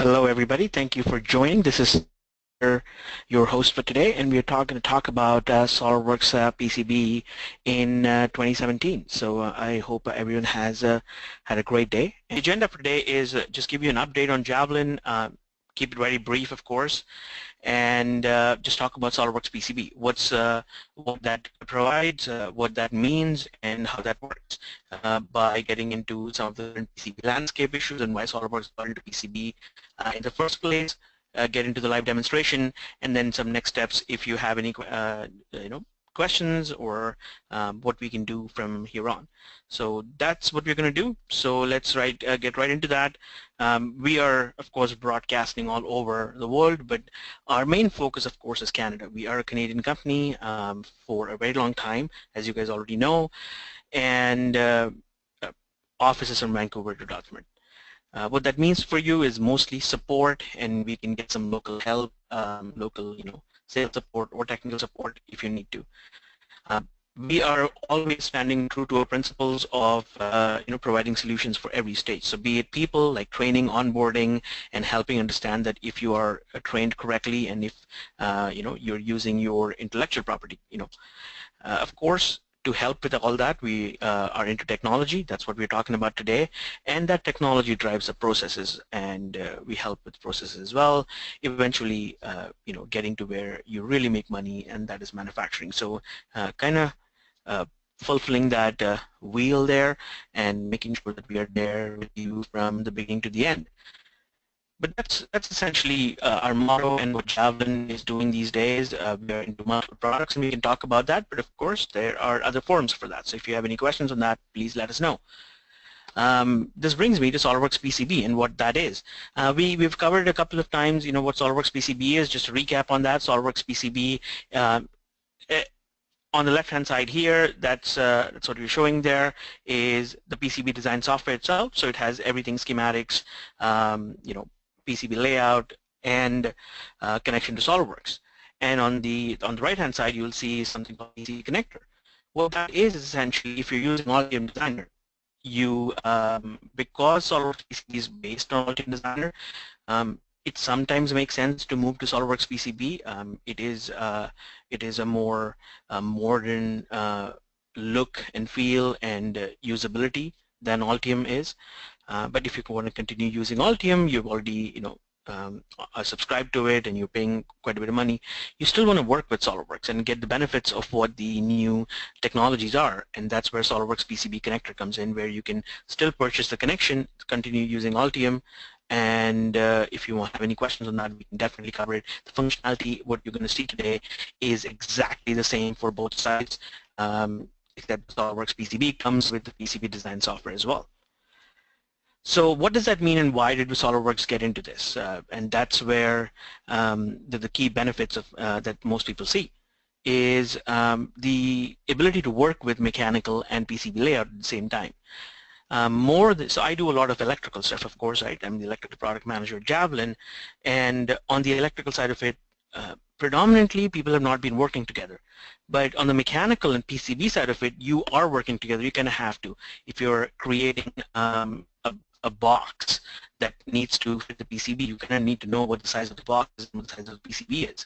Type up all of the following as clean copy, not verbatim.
Hello, everybody. Thank you for joining. This is your host for today, and we're going to talk about SolidWorks PCB in 2017. So I hope everyone has had a great day. And the agenda for today is just give you an update on Javelin, keep it very brief, of course, and just talk about SolidWorks PCB, what that provides, what that means, and how that works, by getting into some of the PCB landscape issues and why SolidWorks got into PCB in the first place, get into the live demonstration, and then some next steps if you have any questions or what we can do from here on. So that's what we're going to do. So let's get right into that. We are, of course, broadcasting all over the world, but our main focus, of course, is Canada. We are a Canadian company for a very long time, as you guys already know, and offices from Vancouver to Dartmouth. What that means for you is mostly support, and we can get some local help, local sales support or technical support if you need to. We are always standing true to our principles of providing solutions for every stage. So be it people, like training, onboarding, and helping understand that if you are trained correctly and if you're using your intellectual property. Of course, to help with all that, we are into technology. That's what we're talking about today, and that technology drives the processes, and we help with processes as well. Eventually, getting to where you really make money, and that is manufacturing. So, kind of fulfilling that wheel there, and making sure that we are there with you from the beginning to the end. But that's essentially our motto and what Javelin is doing these days. We are into multiple products, and we can talk about that. But of course, there are other forums for that. So if you have any questions on that, please let us know. This brings me to SolidWorks PCB and what that is. We've covered a couple of times, what SolidWorks PCB is. Just to recap on that, SolidWorks PCB. On the left-hand side here, that's what we're showing there, is the PCB design software itself. So it has everything, schematics, PCB layout, and connection to SolidWorks. And on the right-hand side, you'll see something called PCB connector. What that is essentially, if you're using Altium Designer, because SolidWorks PCB is based on Altium Designer, it sometimes makes sense to move to SolidWorks PCB. It is a more modern look and feel and usability than Altium is. But if you want to continue using Altium, you've already subscribed to it and you're paying quite a bit of money, you still want to work with SolidWorks and get the benefits of what the new technologies are, and that's where SolidWorks PCB connector comes in, where you can still purchase the connection, continue using Altium, and if you have any questions on that, we can definitely cover it. The functionality, what you're going to see today, is exactly the same for both sides, except SolidWorks PCB comes with the PCB design software as well. So what does that mean, and why did SolidWorks get into this? And that's where the key benefits of that most people see is the ability to work with mechanical and PCB layout at the same time. So I do a lot of electrical stuff, of course, right? I'm the electrical product manager at Javelin, and on the electrical side of it, predominantly people have not been working together. But on the mechanical and PCB side of it, you are working together. You kind of have to. If you're creating a box that needs to fit the PCB, you kind of need to know what the size of the box is and what the size of the PCB is.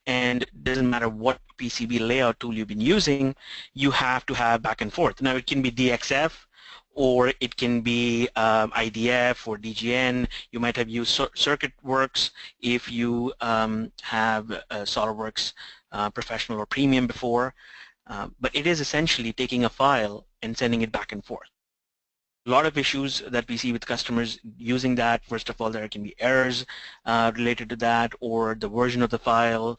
And it doesn't matter what PCB layout tool you've been using, you have to have back and forth. Now it can be DXF, or it can be IDF or DGN. You might have used CircuitWorks if you have SolidWorks Professional or Premium before. But it is essentially taking a file and sending it back and forth. A lot of issues that we see with customers using that. First of all, there can be errors related to that, or the version of the file,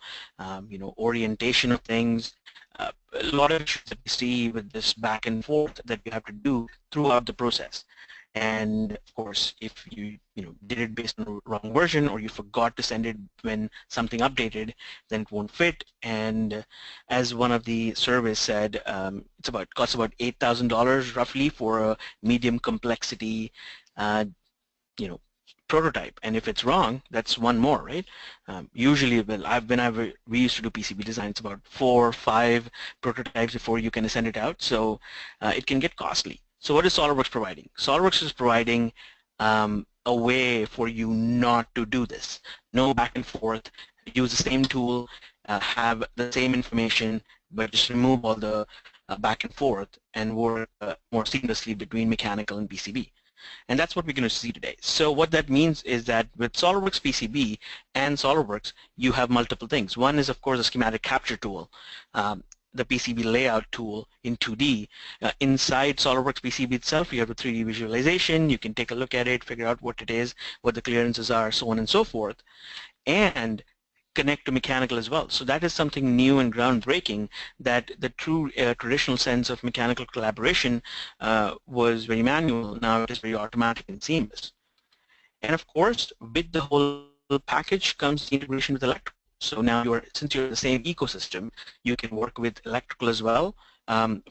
orientation of things. A lot of issues that we see with this back and forth that you have to do throughout the process. And of course, if you did it based on the wrong version, or you forgot to send it when something updated, then it won't fit. And as one of the surveys said, costs about $8,000 roughly for a medium complexity, prototype. And if it's wrong, that's one more, right? Usually, we used to do PCB design, it's about 4 or 5 prototypes before you can send it out. So it can get costly. So what is SolidWorks providing? SolidWorks is providing a way for you not to do this. No back and forth. Use the same tool, have the same information, but just remove all the back and forth and work more seamlessly between mechanical and PCB. And that's what we're going to see today. So what that means is that with SolidWorks PCB and SolidWorks, you have multiple things. One is, of course, a schematic capture tool, the PCB layout tool in 2D. Inside SolidWorks PCB itself, you have a 3D visualization. You can take a look at it, figure out what it is, what the clearances are, so on and so forth, and connect to mechanical as well. So that is something new and groundbreaking, that the true traditional sense of mechanical collaboration was very manual. Now it is very automatic and seamless. And of course, with the whole package comes the integration with electrical. So now since you're in the same ecosystem, you can work with electrical as well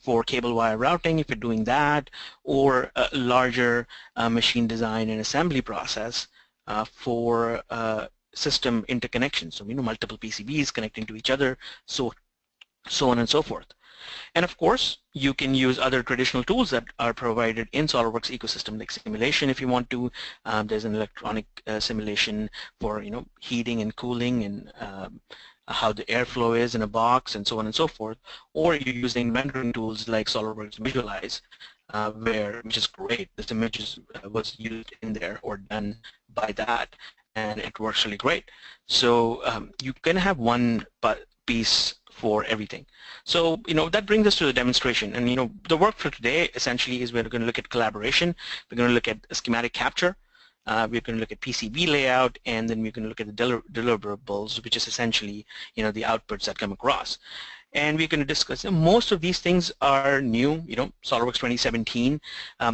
for cable wire routing if you're doing that, or a larger machine design and assembly process for system interconnection. So multiple PCBs connecting to each other, so on and so forth. And of course, you can use other traditional tools that are provided in SolidWorks ecosystem, like simulation if you want to. There's an electronic simulation for heating and cooling, and how the airflow is in a box, and so on and so forth. Or you're using rendering tools like SolidWorks Visualize, which is great. This image was used in there or done by that, and it works really great. So you can have one piece for everything. So that brings us to the demonstration, and the work for today essentially is we're going to look at collaboration, we're going to look at schematic capture, we're going to look at PCB layout, and then we're going to look at the deliverables, which is essentially the outputs that come across. And we're going to discuss, most of these things are new, SolidWorks 2017.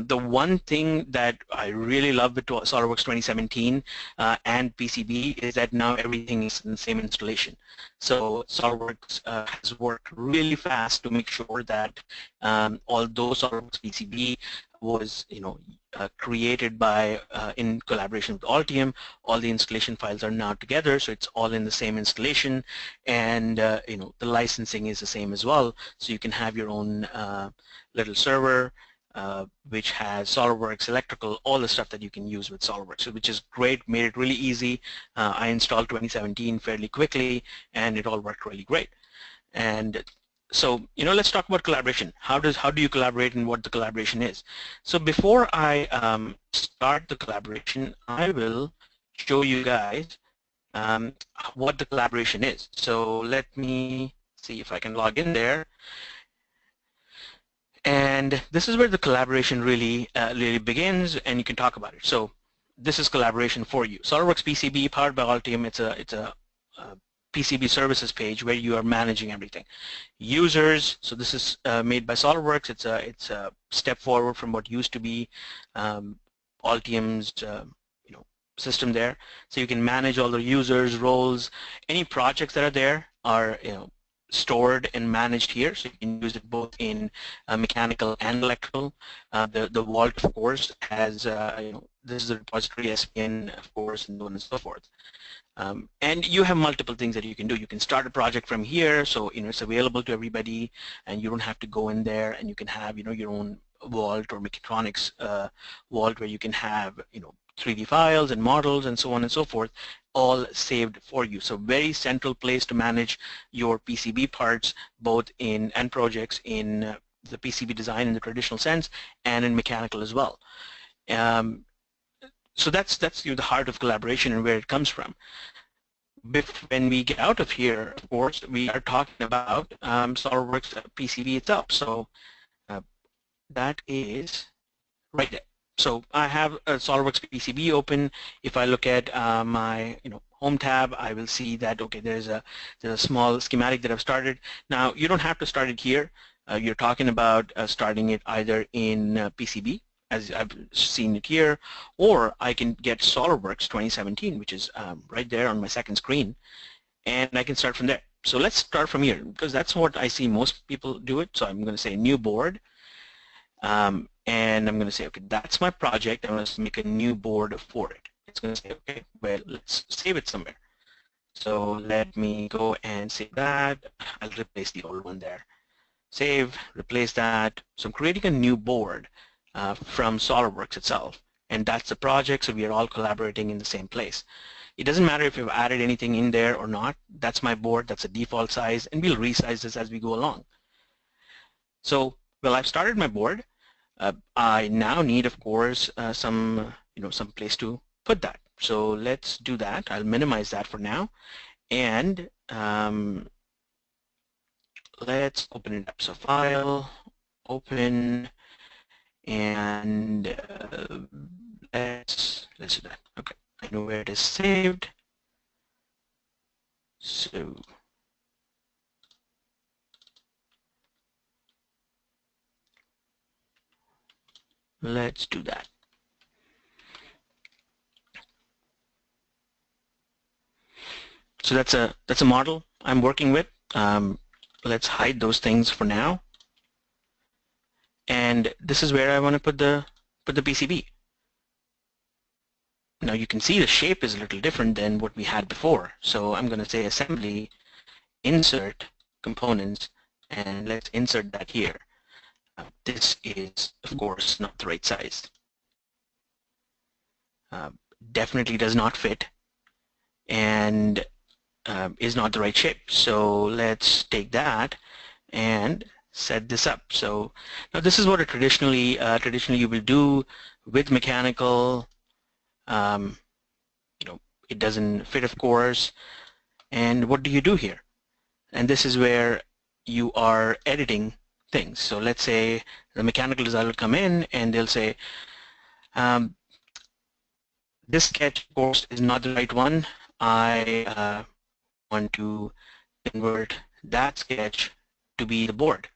The one thing that I really love with SolidWorks 2017 and PCB is that now everything is in the same installation. So SolidWorks has worked really fast to make sure that although SolidWorks PCB was created by in collaboration with Altium, all the installation files are now together, so it's all in the same installation, and the licensing is the same as well. So you can have your own little server which has SolidWorks, electrical, all the stuff that you can use with SolidWorks, so which is great, made it really easy. I installed 2017 fairly quickly, and it all worked really great. And so let's talk about collaboration. How do you collaborate, and what the collaboration is? So before I start the collaboration, I will show you guys what the collaboration is. So let me see if I can log in there. And this is where the collaboration really begins, and you can talk about it. So this is collaboration for you. SolidWorks PCB powered by Altium. It's a PCB services page where you are managing everything. Users, so this is made by SolidWorks. It's a step forward from what used to be Altium's system there. So you can manage all the users, roles, any projects that are there are stored and managed here, so you can use it both in mechanical and electrical. The vault, of course, has this is a repository, SPN, of course, and so on and so forth. And you have multiple things that you can do. You can start a project from here, so it's available to everybody, and you don't have to go in there, and you can have your own vault or mechatronics vault where you can have 3D files and models and so on and so forth, all saved for you. So very central place to manage your PCB parts, both in end projects, in the PCB design in the traditional sense, and in mechanical as well. So that's the heart of collaboration and where it comes from. When we get out of here, of course, we are talking about SolidWorks PCB itself. So that is right there. So I have a SolidWorks PCB open. If I look at my home tab, I will see that there's a small schematic that I've started. Now you don't have to start it here. You're talking about starting it either in PCB, as I've seen it here, or I can get SolidWorks 2017, which is right there on my second screen, and I can start from there. So let's start from here, because that's what I see most people do it. So I'm going to say new board. And I'm going to say, okay, that's my project. I'm going to make a new board for it. It's going to say, okay, well, let's save it somewhere. So let me go and save that. I'll replace the old one there. Save, replace that. So I'm creating a new board from SolidWorks itself. and that's the project, so we are all collaborating in the same place. It doesn't matter if you've added anything in there or not. That's my board, that's a default size, and we'll resize this as we go along. So, well, I've started my board. I now need, of course, some place to put that. So let's do that. I'll minimize that for now, and let's open it up. So File, Open, and let's do that. Okay, I know where it is saved. So let's do that. So that's a model I'm working with. Let's hide those things for now. And this is where I want to put the PCB. Now you can see the shape is a little different than what we had before. So I'm going to say assembly, insert components, and let's insert that here. This is, of course, not the right size. Definitely does not fit, and is not the right shape. So let's take that and set this up. So now this is what traditionally you will do with mechanical. It doesn't fit, of course. And what do you do here? And this is where you are editing things. So let's say the mechanical designer will come in and they'll say, this sketch, of course, is not the right one. I want to convert that sketch to be the board.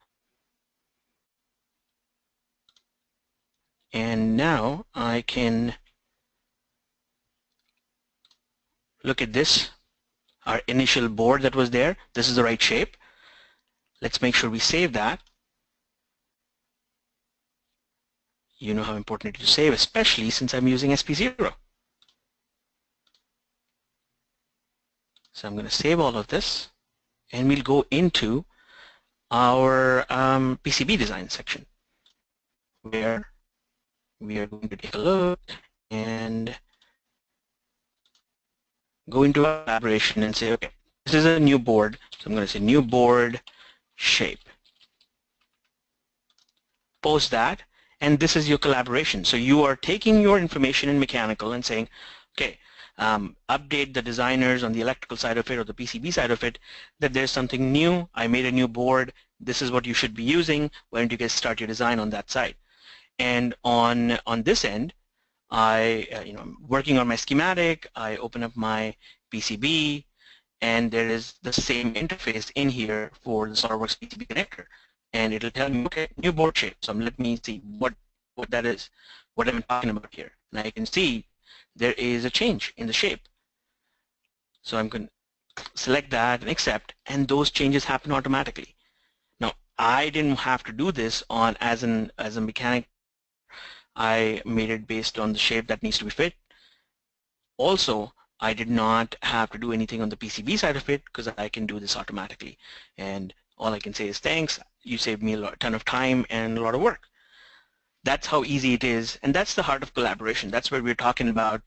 And now I can look at this, our initial board that was there. This is the right shape. Let's make sure we save that. You know how important it is to save, especially since I'm using SP0. So I'm going to save all of this, and we'll go into our PCB design section, where we are going to take a look and go into our collaboration and say, okay, this is a new board. So I'm going to say new board shape. Post that, and this is your collaboration. So you are taking your information in mechanical and saying, okay, update the designers on the electrical side of it or the PCB side of it that there's something new. I made a new board. This is what you should be using. Why don't you guys start your design on that side? And on this end, I'm working on my schematic. I open up my PCB, and there is the same interface in here for the SolidWorks PCB connector, and it'll tell me, okay, new board shape. So let me see what that is, what I'm talking about here. And I can see there is a change in the shape. So I'm going to select that and accept, and those changes happen automatically. Now, I didn't have to do this as a mechanic. I made it based on the shape that needs to be fit. Also, I did not have to do anything on the PCB side of it because I can do this automatically. And all I can say is thanks, you saved me a ton of time and a lot of work. That's how easy it is, and that's the heart of collaboration. That's where we're talking about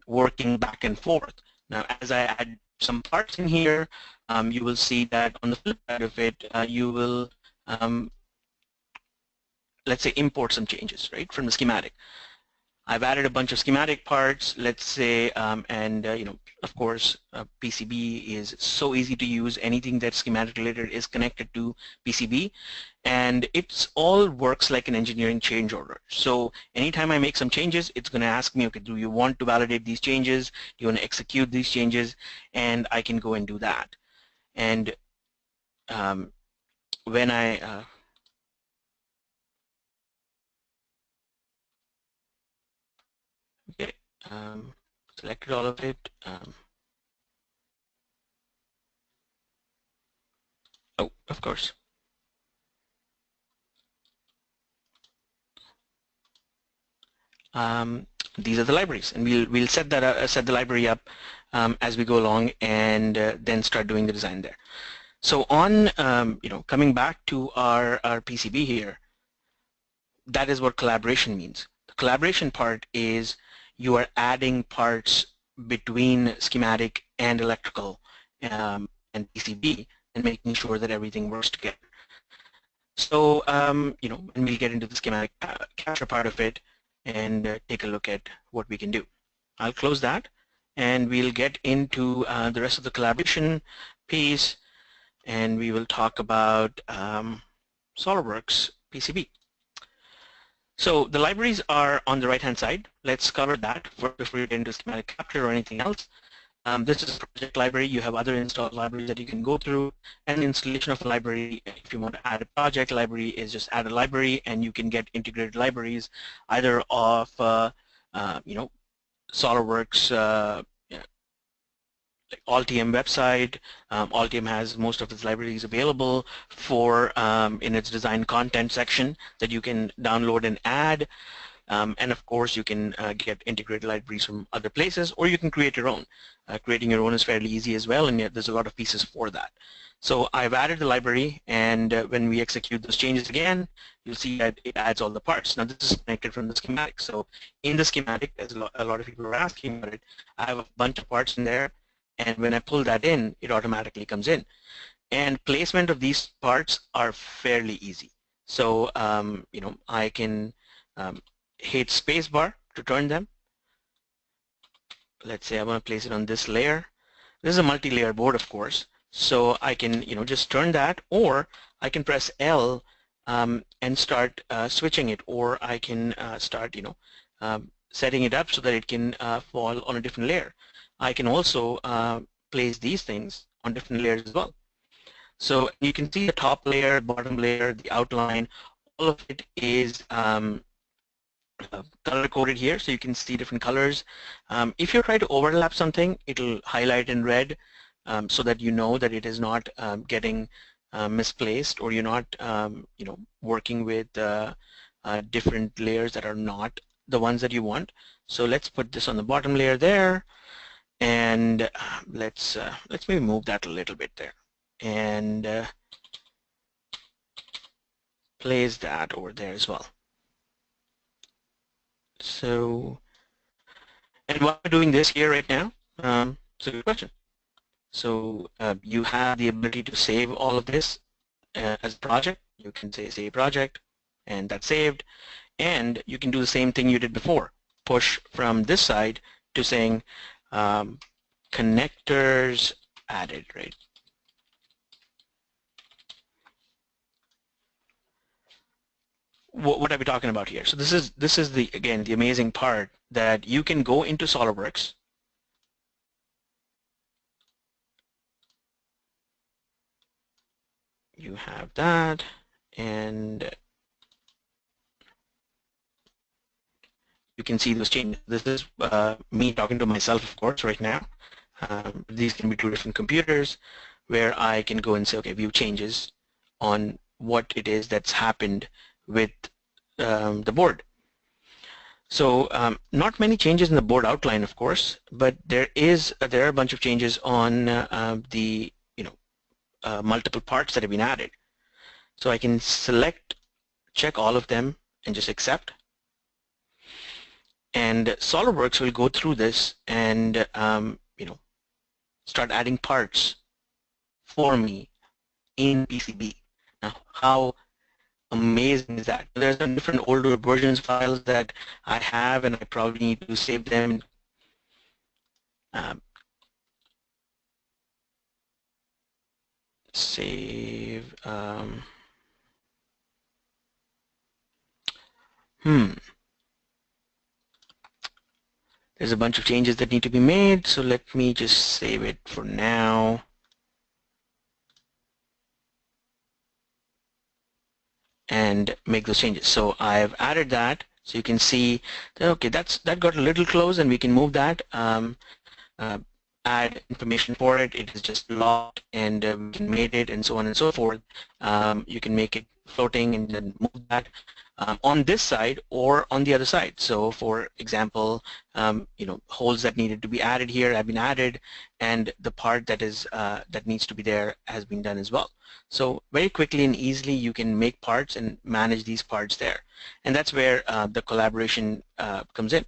working back and forth. Now, as I add some parts in here, you will see that on the flip side of it, you will, let's say, import some changes, right, from the schematic. I've added a bunch of schematic parts, let's say, of course, PCB is so easy to use. Anything that's schematic related is connected to PCB, and it all works like an engineering change order. So anytime I make some changes, it's going to ask me, okay, do you want to validate these changes? Do you want to execute these changes? And I can go and do that. And when I okay, selected all of it. Oh, of course. These are the libraries, and we'll set that up, set the library up as we go along, and then start doing the design there. So on, coming back to our PCB here, that is what collaboration means. collaboration part is you are adding parts between schematic and electrical and PCB and making sure that everything works together. So, and we'll get into the schematic capture part of it and take a look at what we can do. I'll close that and we'll get into the rest of the collaboration piece, and we will talk about SolidWorks PCB. So the libraries are on the right-hand side. Let's cover that before we get into schematic capture or anything else. This is a project library. You have other installed libraries that you can go through. And installation of a library, if you want to add a project library, is just add a library, and you can get integrated libraries either of SolidWorks like Altium website. Altium has most of its libraries available for in its design content section that you can download and add. And of course, you can get integrated libraries from other places, or you can create your own. Creating your own is fairly easy as well, and yet there's a lot of pieces for that. So I've added the library, and when we execute those changes again, you'll see that it adds all the parts. Now this is connected from the schematic. So in the schematic, as a lot of people are asking about it, I have a bunch of parts in there, and when I pull that in, it automatically comes in. And placement of these parts are fairly easy. So I can hit spacebar to turn them. Let's say I want to place it on this layer. This is a multi-layer board, of course, so I can just turn that, or I can press L and start switching it, or I can start setting it up so that it can fall on a different layer. I can also place these things on different layers as well. So you can see the top layer, bottom layer, the outline, all of it is color coded here, so you can see different colors. If you try to overlap something, it'll highlight in red so that you know that it is not getting misplaced, or you're not working with different layers that are not the ones that you want. So let's put this on the bottom layer there, and let's maybe move that a little bit there, and place that over there as well. So, and why am I doing this here right now? It's a good question. So you have the ability to save all of this as a project. You can say save project, and that's saved. And you can do the same thing you did before. Push from this side to saying connectors added, right? What are we talking about here? So this is the, again, the amazing part, that you can go into SolidWorks, you have that, and you can see those changes. This is me talking to myself, of course, right now. These can be two different computers where I can go and say, okay, view changes on what it is that's happened with the board. So not many changes in the board outline, of course, but there are a bunch of changes on the multiple parts that have been added. So I can select, check all of them, and just accept. And SolidWorks will go through this and start adding parts for me in PCB. Now, how amazing is that? There's some different older versions files that I have, and I probably need to save them. Save. There's a bunch of changes that need to be made, so let me just save it for now. And make those changes. So I've added that, so you can see that, okay, that got a little close, and we can move that, add information for it. It is just locked, and we can mate it, and so on and so forth. You can make it floating and then move that on this side or on the other side. So for example, holes that needed to be added here have been added, and the part that is that needs to be there has been done as well. So very quickly and easily you can make parts and manage these parts there, and that's where the collaboration comes in.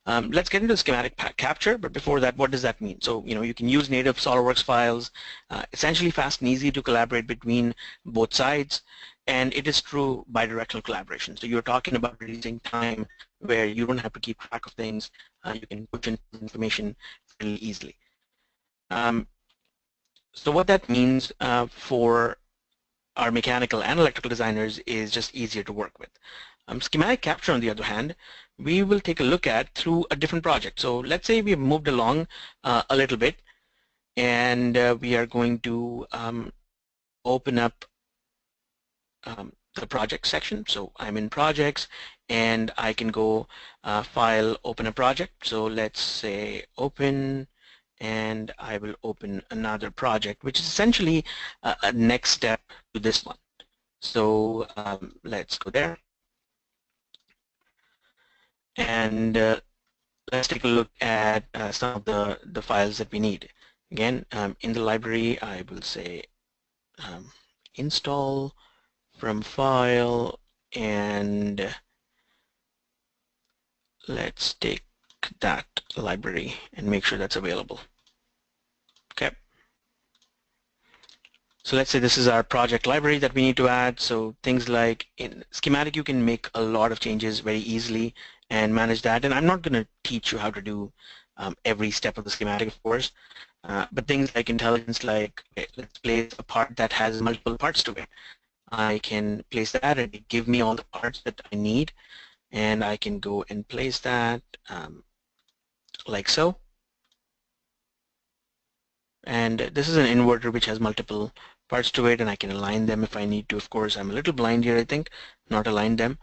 Let's get into schematic capture, but before that, what does that mean? So, you can use native SolidWorks files, essentially fast and easy to collaborate between both sides, and it is true bidirectional collaboration. So you're talking about reducing time where you don't have to keep track of things. You can push in information fairly easily. So what that means for our mechanical and electrical designers is just easier to work with. Schematic capture, on the other hand, we will take a look at through a different project. So let's say we've moved along a little bit, and we are going to open up the project section. So I'm in projects, and I can go file, open a project. So let's say open, and I will open another project, which is essentially a next step to this one. So let's go there. And let's take a look at some of the files that we need. Again, in the library, I will say install from file, and let's take that library and make sure that's available. Okay. So let's say this is our project library that we need to add. So things like in Schematic, you can make a lot of changes very easily and manage that. And I'm not going to teach you how to do every step of the schematic, of course, but things like intelligence, like okay, let's place a part that has multiple parts to it. I can place that and it give me all the parts that I need, and I can go and place that like so. And this is an inverter which has multiple parts to it, and I can align them if I need to. Of course, I'm a little blind here, I think, not align them.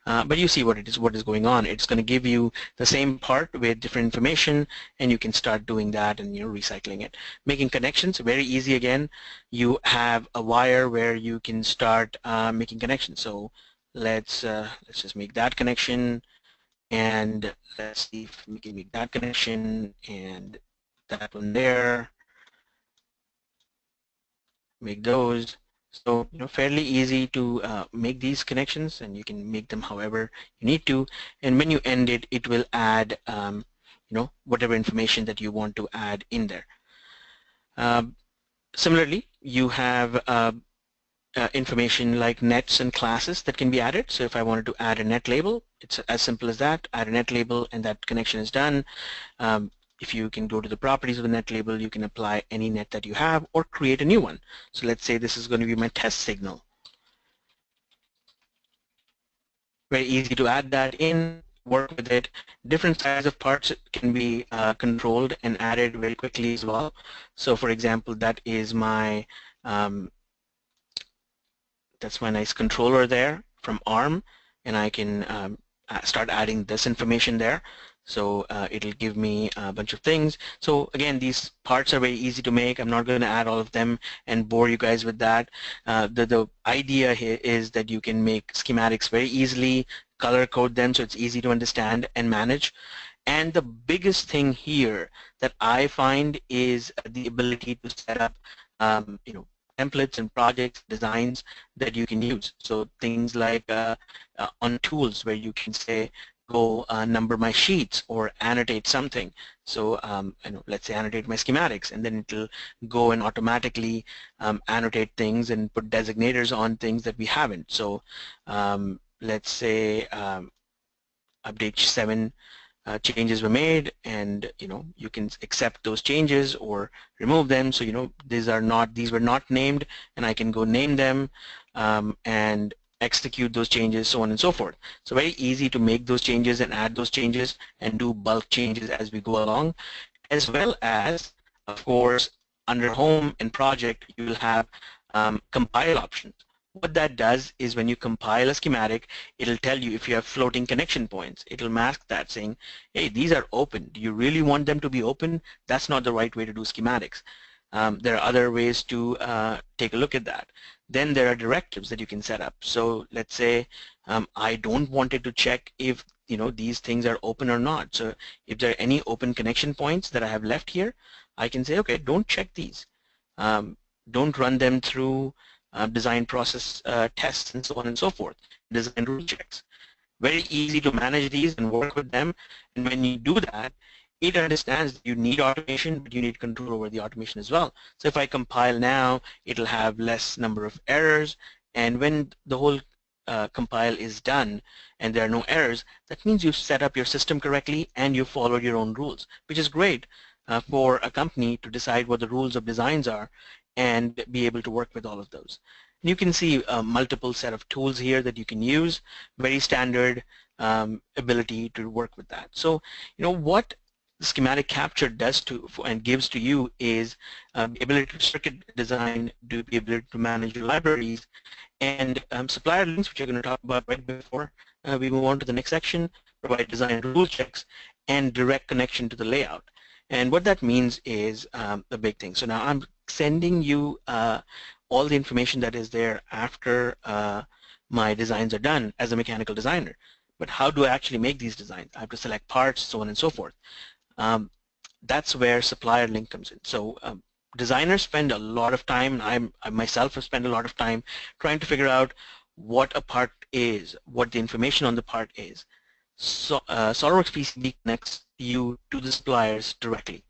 But you see what is going on. It's going to give you the same part with different information, and you can start doing that and recycling it. Making connections, very easy again. You have a wire where you can start making connections. So let's just make that connection, and let's see if we can make that connection and that one there. Make those. So fairly easy to make these connections, and you can make them however you need to. And when you end it, it will add whatever information that you want to add in there. Similarly, you have information like nets and classes that can be added. So if I wanted to add a net label, it's as simple as that. Add a net label, and that connection is done. If you can go to the properties of the net label, you can apply any net that you have or create a new one. So let's say this is going to be my test signal. Very easy to add that in, work with it. Different size of parts can be controlled and added very quickly as well. So for example, that is my that's my nice controller there from ARM, and I can start adding this information there. So it'll give me a bunch of things. So again, these parts are very easy to make. I'm not going to add all of them and bore you guys with that. The idea here is that you can make schematics very easily, color code them so it's easy to understand and manage. And the biggest thing here that I find is the ability to set up templates and projects, designs that you can use. So things like on tools where you can say, go number my sheets or annotate something. So let's say annotate my schematics, and then it'll go and automatically annotate things and put designators on things that we haven't. So let's say update 7 changes were made, and you can accept those changes or remove them. So these were not named, and I can go name them and execute those changes, so on and so forth. So very easy to make those changes and add those changes and do bulk changes as we go along, as well as, of course, under home and project, you will have compile options. What that does is when you compile a schematic, it'll tell you if you have floating connection points. It'll mask that, saying, hey, these are open. Do you really want them to be open? That's not the right way to do schematics. There are other ways to take a look at that. Then there are directives that you can set up. So let's say I don't want it to check if these things are open or not. So if there are any open connection points that I have left here, I can say, okay, don't check these. Don't run them through design process tests and so on and so forth. Design rule checks. Very easy to manage these and work with them. And when you do that, it understands that you need automation, but you need control over the automation as well. So if I compile now, it'll have less number of errors. And when the whole compile is done and there are no errors, that means you've set up your system correctly and you followed your own rules, which is great for a company to decide what the rules of designs are and be able to work with all of those. And you can see a multiple set of tools here that you can use, very standard ability to work with that. So what schematic capture does and gives to you is the ability to circuit design, the ability to manage your libraries, and supplier links, which I'm going to talk about right before we move on to the next section, provide design rule checks, and direct connection to the layout. And what that means is a big thing. So now I'm sending you all the information that is there after my designs are done as a mechanical designer. But how do I actually make these designs? I have to select parts, so on and so forth. That's where supplier link comes in. So designers spend a lot of time, I myself have spent a lot of time trying to figure out what a part is, what the information on the part is. So SolidWorks PCB connects you to the suppliers directly.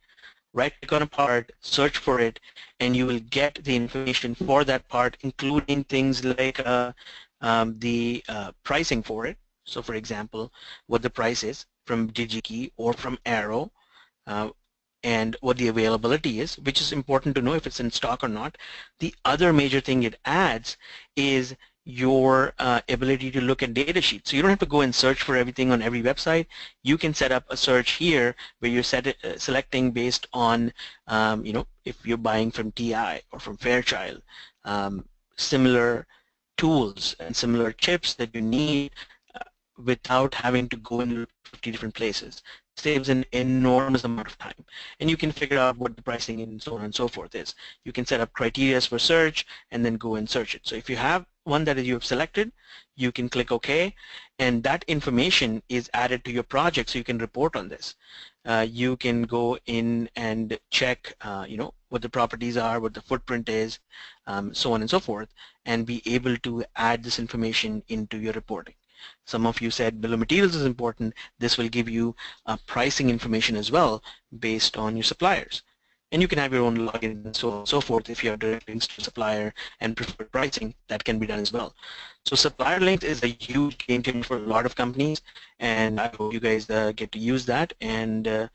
Right-click on a part, search for it, and you will get the information for that part, including things like the pricing for it. So for example, what the price is from DigiKey or from Arrow, and what the availability is, which is important to know if it's in stock or not. The other major thing it adds is your ability to look at data sheets. So you don't have to go and search for everything on every website. You can set up a search here where you're selecting based on, if you're buying from TI or from Fairchild, similar tools and similar chips that you need without having to go and look at 50 different places. Saves an enormous amount of time, and you can figure out what the pricing and so on and so forth is. You can set up criteria for search and then go and search it. So if you have one that you have selected, you can click OK, and that information is added to your project so you can report on this. You can go in and check what the properties are, what the footprint is, so on and so forth, and be able to add this information into your reporting. Some of you said bill of materials is important. This will give you pricing information as well based on your suppliers. And you can have your own login and so on and so forth. If you have direct links to supplier and preferred pricing, that can be done as well. So supplier links is a huge game changer for a lot of companies, and I hope you guys get to use that and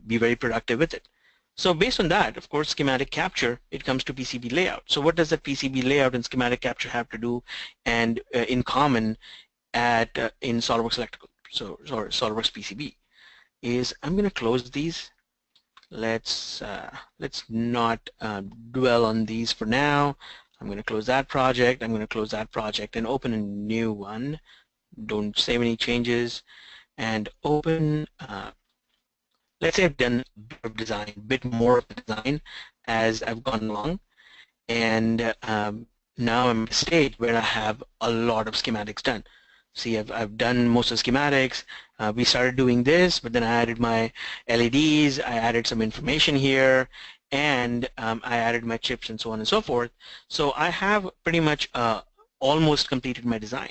be very productive with it. So based on that, of course, schematic capture, it comes to PCB layout. So what does that PCB layout and schematic capture have to do and in common in SolidWorks Electrical, so SolidWorks PCB, is I'm going to close these. Let's not dwell on these for now. I'm going to close that project. I'm going to close that project and open a new one. Don't save any changes and open. Let's say I've done a bit of design, a bit more of the design as I've gone along, and now I'm at a stage where I have a lot of schematics done. See, I've done most of the schematics. We started doing this, but then I added my LEDs, I added some information here, and I added my chips and so on and so forth. So I have pretty much almost completed my design.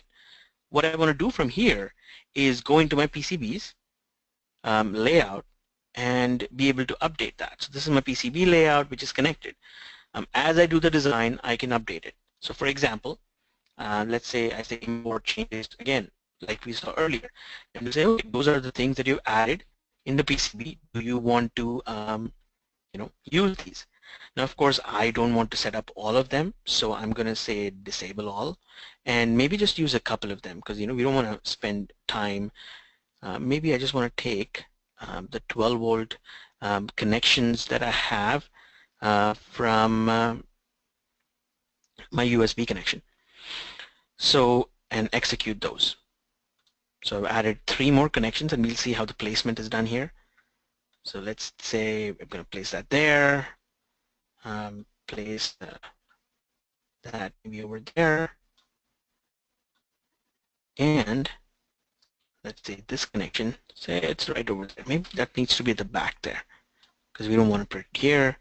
What I want to do from here is go into my PCBs layout and be able to update that. So this is my PCB layout, which is connected. As I do the design, I can update it. So for example, let's say I say more changes again, like we saw earlier, and we say, okay, those are the things that you've added in the PCB. Do you want to, use these? Now, of course, I don't want to set up all of them, so I'm going to say disable all, and maybe just use a couple of them because we don't want to spend time. Maybe I just want to take the 12-volt connections that I have from my USB connection. So, and execute those. So I've added 3 more connections, and we'll see how the placement is done here. So let's say I'm going to place that there. place that maybe over there, and let's say this connection, say it's right over there. Maybe that needs to be at the back there because we don't want to put it here.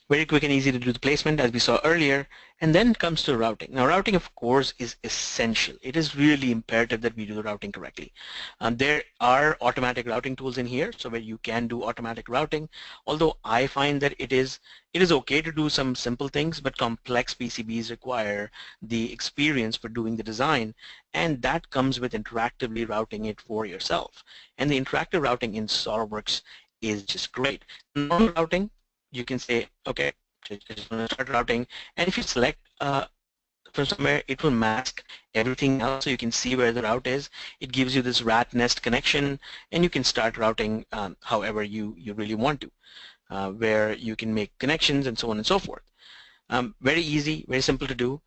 Very quick and easy to do the placement as we saw earlier, and then comes to routing. Now routing of course is essential. It is really imperative that we do the routing correctly. There are automatic routing tools in here so where you can do automatic routing, although I find that it is okay to do some simple things, but complex PCBs require the experience for doing the design, and that comes with interactively routing it for yourself. And the interactive routing in SolidWorks is just great. Normal routing, you can say, okay, just want to start routing, and if you select from somewhere, it will mask everything else so you can see where the route is. It gives you this rat nest connection, and you can start routing however you really want to, where you can make connections and so on and so forth. Very easy, very simple to do.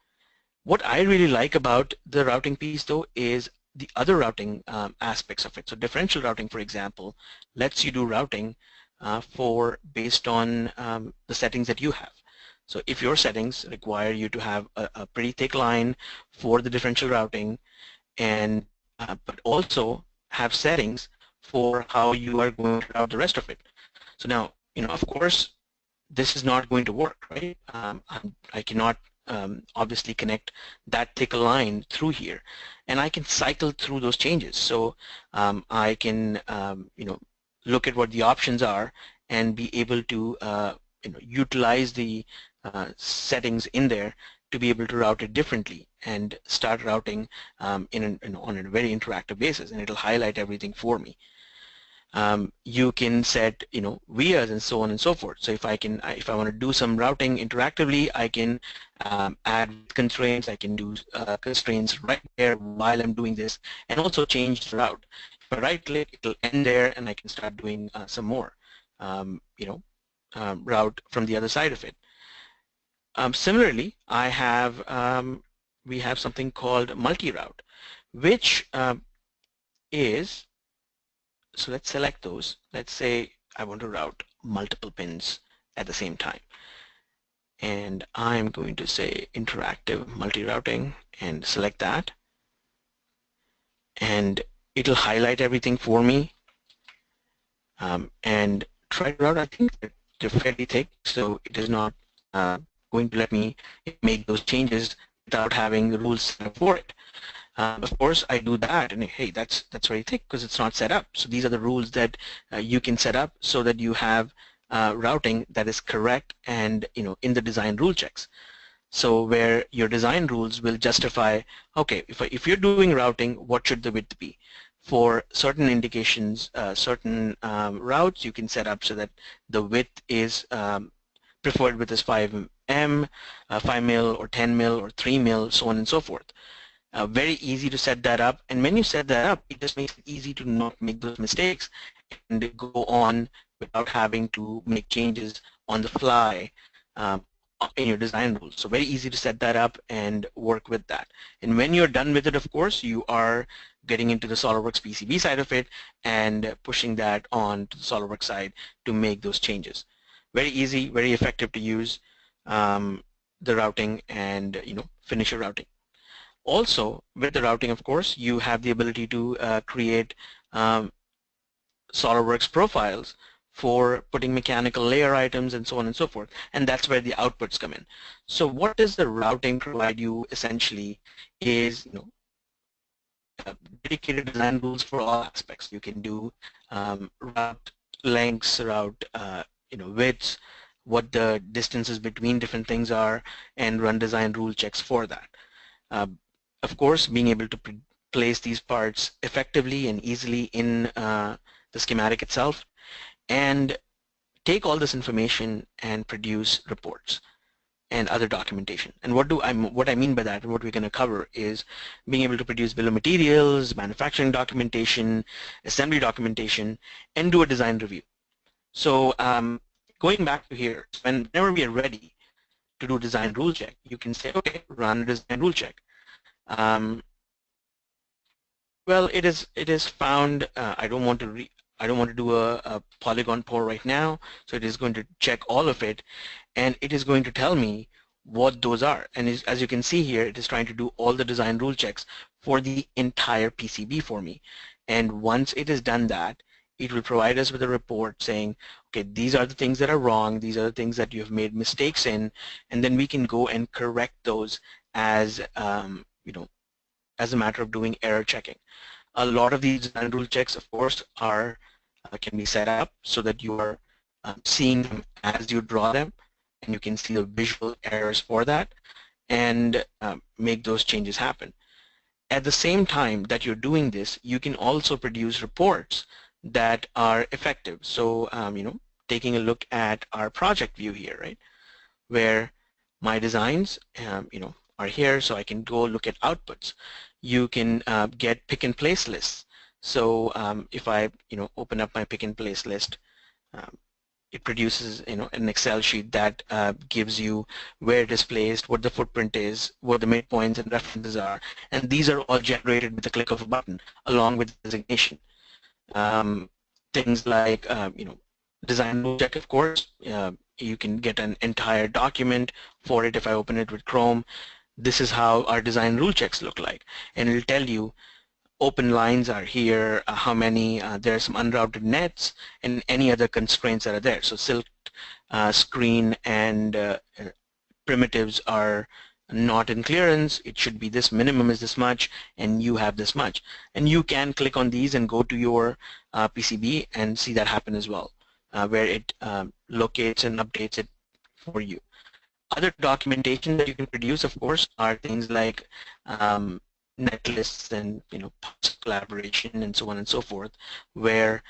What I really like about the routing piece though is the other routing aspects of it. So differential routing, for example, lets you do routing based on the settings that you have. So if your settings require you to have a pretty thick line for the differential routing, and but also have settings for how you are going to route the rest of it. So now, of course, this is not going to work, right? I cannot obviously connect that thick line through here, and I can cycle through those changes. So I can look at what the options are and be able to utilize the settings in there to be able to route it differently and start routing on a very interactive basis, and it'll highlight everything for me. You can set vias and so on and so forth. So if I want to do some routing interactively, I can add constraints. I can do constraints right there while I'm doing this, and also change the route. If I right click, it'll end there, and I can start doing some more route from the other side of it. Similarly, we have something called multi-route, which is, so let's select those. Let's say I want to route multiple pins at the same time, and I'm going to say interactive multi-routing and select that, and it'll highlight everything for me and try to route. I think they're fairly thick, so it is not going to let me make those changes without having the rules set up for it. Of course, I do that, and hey, that's very thick because it's not set up. So these are the rules that you can set up so that you have routing that is correct and in the design rule checks. So where your design rules will justify, okay, if you're doing routing, what should the width be? For certain indications, certain routes, you can set up so that the width is preferred width is 5 mil or 10 mil or 3 mil, so on and so forth. Very easy to set that up, and when you set that up, it just makes it easy to not make those mistakes and go on without having to make changes on the fly in your design rules. So very easy to set that up and work with that. And when you're done with it, of course, you are getting into the SolidWorks PCB side of it and pushing that on to the SolidWorks side to make those changes. Very easy, very effective to use the routing and finish your routing. Also, with the routing, of course, you have the ability to create SolidWorks profiles for putting mechanical layer items and so on and so forth, and that's where the outputs come in. So what does the routing provide you essentially is dedicated design rules for all aspects. You can do route lengths, route widths, what the distances between different things are, and run design rule checks for that. Of course, being able to place these parts effectively and easily in the schematic itself, and take all this information and produce reports and other documentation. And what I mean by that, and what we're going to cover, is being able to produce bill of materials, manufacturing documentation, assembly documentation, and do a design review. So going back to here, whenever we are ready to do design rule check, you can say, okay, run a design rule check. Well, it is found. I don't want to I don't want to do a polygon pour right now, so it is going to check all of it, and it is going to tell me what those are. And as you can see here, it is trying to do all the design rule checks for the entire PCB for me. And once it has done that, it will provide us with a report saying, okay, these are the things that are wrong, these are the things that you have made mistakes in, and then we can go and correct those as as a matter of doing error checking. A lot of these design rule checks, of course, are can be set up so that you are seeing them as you draw them, and you can see the visual errors for that, and make those changes happen. At the same time that you're doing this, you can also produce reports that are effective. So, taking a look at our project view here, right, where my designs, are here, so I can go look at outputs. You can get pick and place lists. So if I, open up my pick and place list, it produces, an Excel sheet that gives you where it is placed, what the footprint is, what the midpoints and references are, and these are all generated with the click of a button, along with designation. Things like, design rule check, of course. You can get an entire document for it. If I open it with Chrome, this is how our design rule checks look like, and it'll tell you open lines are here, how many, there are some unrouted nets, and any other constraints that are there. So silk screen and primitives are not in clearance. It should be this, minimum is this much, and you have this much. And you can click on these and go to your PCB and see that happen as well, where it locates and updates it for you. Other documentation that you can produce, of course, are things like net lists and collaboration and so on and so forth, where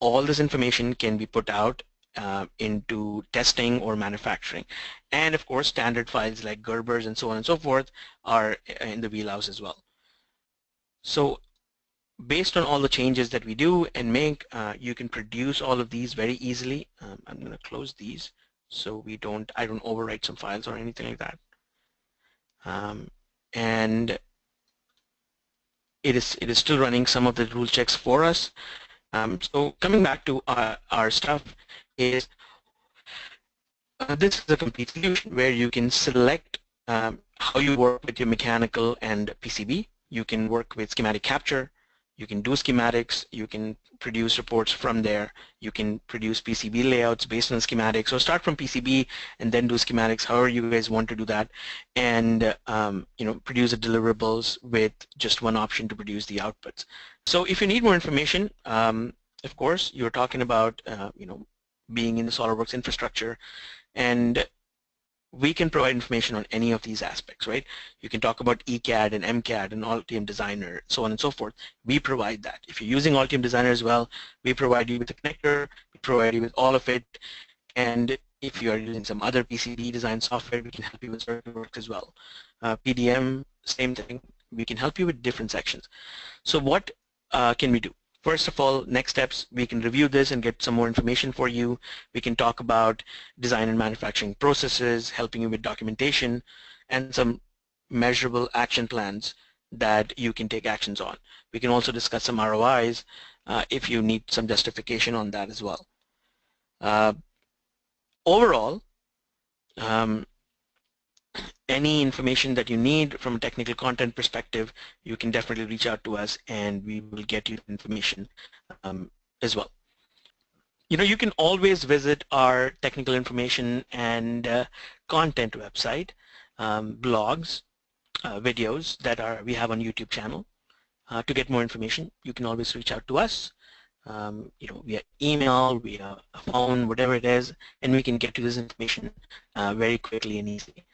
all this information can be put out into testing or manufacturing. And of course, standard files like Gerbers and so on and so forth are in the wheelhouse as well. So based on all the changes that we do and make, you can produce all of these very easily. I'm going to close these so I don't overwrite some files or anything like that. And it is still running some of the rule checks for us. So coming back to our stuff is this is a complete solution where you can select how you work with your mechanical and PCB. You can work with schematic capture. You can do schematics. You can produce reports from there. You can produce PCB layouts based on schematics. So start from PCB and then do schematics, however you guys want to do that, and produce the deliverables with just one option to produce the outputs. So if you need more information, of course, you're talking about being in the SolidWorks infrastructure, and we can provide information on any of these aspects, right? You can talk about ECAD and MCAD and Altium Designer, so on and so forth. We provide that. If you're using Altium Designer as well, we provide you with the connector, we provide you with all of it, and if you are using some other PCB design software, we can help you with SolidWorks as well. PDM, same thing. We can help you with different sections. So what can we do? First of all, next steps, we can review this and get some more information for you. We can talk about design and manufacturing processes, helping you with documentation, and some measurable action plans that you can take actions on. We can also discuss some ROIs if you need some justification on that as well. Overall, any information that you need from a technical content perspective, you can definitely reach out to us and we will get you information as well. You can always visit our technical information and content website, blogs, videos that we have on YouTube channel. To get more information, you can always reach out to us, via email, via a phone, whatever it is, and we can get to this information very quickly and easily.